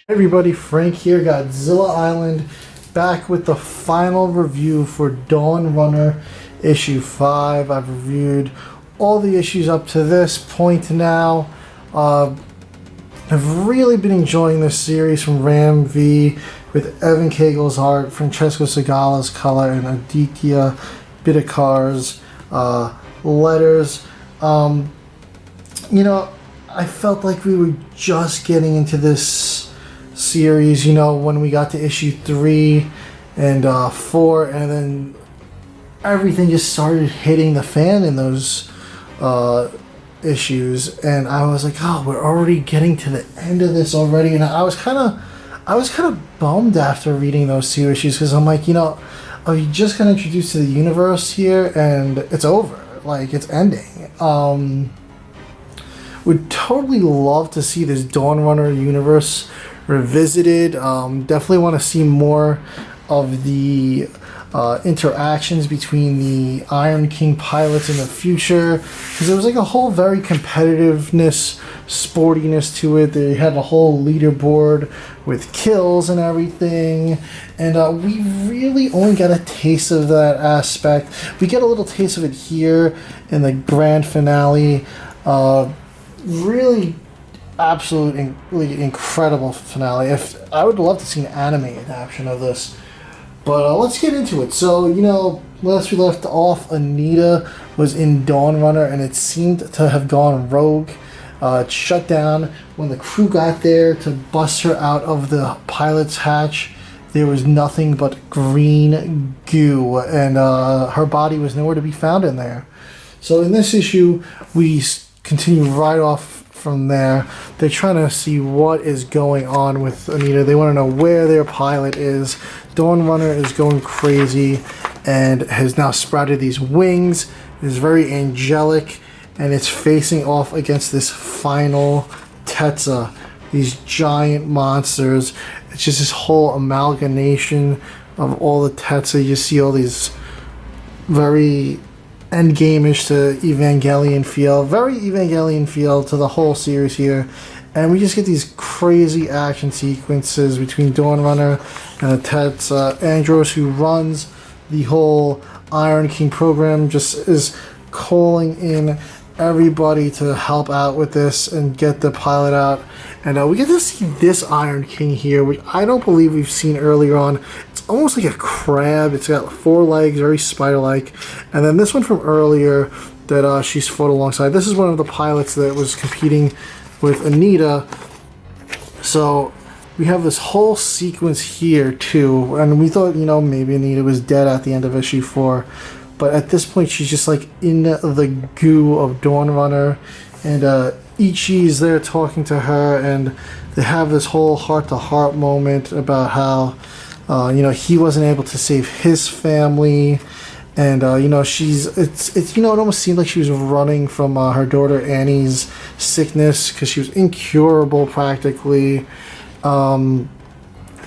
Hey everybody, Frank here, Godzilla Island, back with the final review for Dawnrunner issue 5. I've reviewed all the issues up to this point now. I've really been enjoying this series from Ram V with Evan Cagle's art, Francesco Segala's color, and Aditya Bidikar's letters. I felt like we were just getting into this series, when we got to issue 3 and 4, and then everything just started hitting the fan in those issues, and I was like, oh, we're already getting to the end of this already, and I was kind of bummed after reading those 2 issues, because I'm like, are you just gonna introduce to the universe here and it's over, like it's ending? Would totally love to see this Dawnrunner universe revisited. Definitely want to see more of the interactions between the Iron King pilots in the future, because there was like a whole very competitiveness, sportiness to it. They had a whole leaderboard with kills and everything, and we really only got a taste of that aspect. We get a little taste of it here in the grand finale. Really absolutely incredible finale. If I would love to see an anime adaptation of this, but let's get into it. So last we left off, Anita was in Dawnrunner and it seemed to have gone rogue. It shut down. When the crew got there to bust her out of the pilot's hatch, there was nothing but green goo, and her body was nowhere to be found in there. So in this issue we continue right off from there. They're trying to see what is going on with Anita. They want to know where their pilot is. Dawnrunner is going crazy and has now sprouted these wings. It's very angelic, and it's facing off against this final Tetsa, these giant monsters. It's just this whole amalgamation of all the Tetsa. You see all these very endgame-ish to Evangelion feel, very Evangelion feel to the whole series here, and we just get these crazy action sequences between Dawnrunner and the Tetsa. Andros, who runs the whole Iron King program, just is calling in everybody to help out with this and get the pilot out. And we get to see this Iron King here, which I don't believe we've seen earlier on. It's almost like a crab. It's got 4 legs, very spider-like. And then this one from earlier that she's fought alongside. This is one of the pilots that was competing with Anita. So we have this whole sequence here too. And we thought, maybe Anita was dead at the end of issue 4. But at this point, she's just like in the goo of Dawnrunner, and Ichi's there talking to her, and they have this whole heart-to-heart moment about how, he wasn't able to save his family, and it almost seemed like she was running from her daughter Annie's sickness because she was incurable practically, but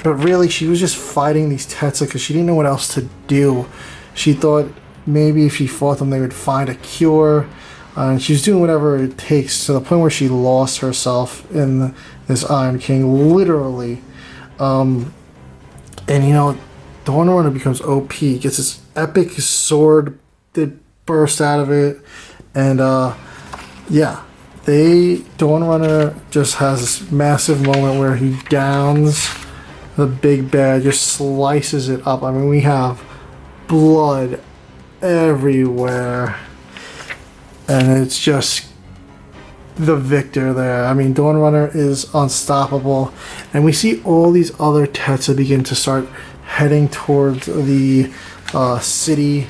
really she was just fighting these Tetsa because she didn't know what else to do. She thought maybe if she fought them, they would find a cure. And she's doing whatever it takes, to the point where she lost herself in this Iron King, literally. And Dawnrunner becomes OP, gets this epic sword that bursts out of it. And Dawnrunner just has this massive moment where he downs the big bad, just slices it up. I mean, we have blood everywhere, and it's just the victor there. I mean, Dawnrunner is unstoppable, and we see all these other Tetsa begin to start heading towards the city,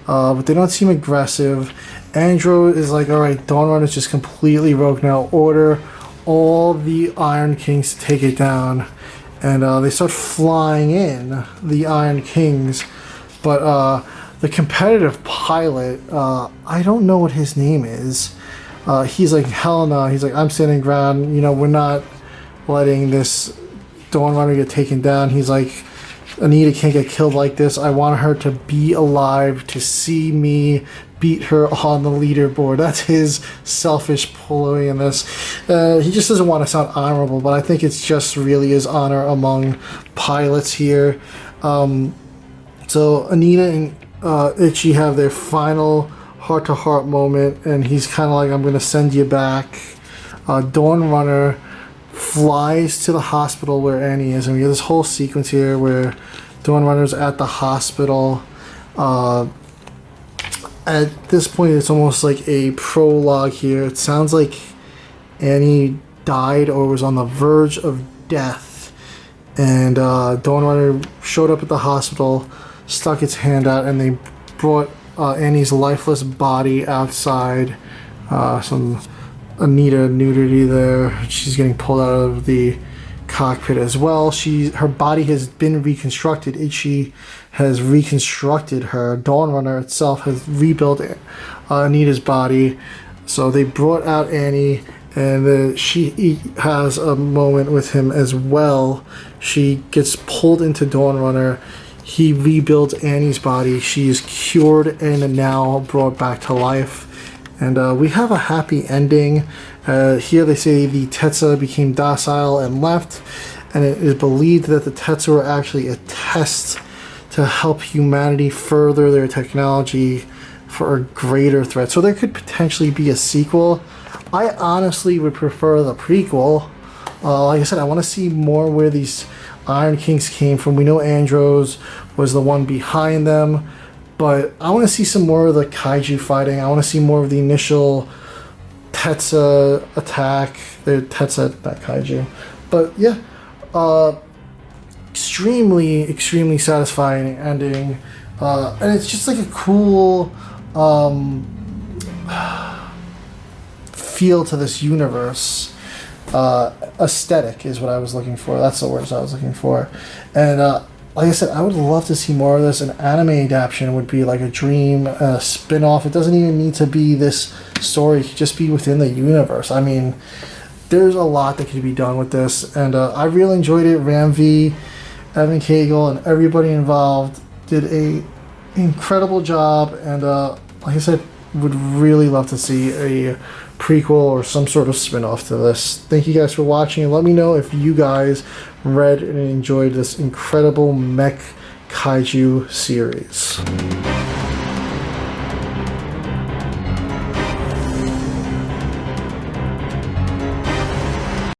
but they don't seem aggressive. Andro is like, alright, Dawnrunner is just completely rogue now. Order all the Iron Kings to take it down, and they start flying in, the Iron Kings, but the competitive pilot, I don't know what his name is. He's like, hell no. He's like, I'm standing ground. We're not letting this Dawnrunner get taken down. He's like, Anita can't get killed like this. I want her to be alive to see me beat her on the leaderboard. That's his selfish ploy in this. He just doesn't want to sound honorable, but I think it's just really his honor among pilots here. So Anita and Itchy have their final heart-to-heart moment, and he's kind of like, I'm going to send you back. Dawnrunner flies to the hospital where Annie is, and we have this whole sequence here where Dawnrunner's at the hospital. At this point, it's almost like a prologue here. It sounds like Annie died or was on the verge of death, and Dawnrunner showed up at the hospital, stuck its hand out, and they brought Annie's lifeless body outside. Some Anita nudity there. She's getting pulled out of the cockpit as well. Her body has been reconstructed. Itchy has reconstructed her. Dawnrunner itself has rebuilt Anita's body. So they brought out Annie, and she has a moment with him as well. She gets pulled into Dawnrunner. He rebuilds Annie's body. She is cured and now brought back to life. And we have a happy ending. Here they say the Tetsa became docile and left, and it is believed that the Tetsa were actually a test to help humanity further their technology for a greater threat. So there could potentially be a sequel. I honestly would prefer the prequel. Like I said, I want to see more where these Iron Kings came from. We know Andros was the one behind them, but I want to see some more of the kaiju fighting. I want to see more of the initial Tetsa attack. The Tetsa, not kaiju. But yeah, extremely satisfying ending. And it's just like a cool feel to this universe. Aesthetic is what I was looking for. That's the words I was looking for. And like I said, I would love to see more of this. An anime adaptation would be like a dream, a spin-off. It doesn't even need to be this story. It could just be within the universe. I mean, there's a lot that could be done with this. And I really enjoyed it. Ram V, Evan Cagle, and everybody involved did a incredible job. And like I said, would really love to see a prequel or some sort of spin-off to this. Thank you guys for watching, and let me know if you guys read and enjoyed this incredible mech kaiju series.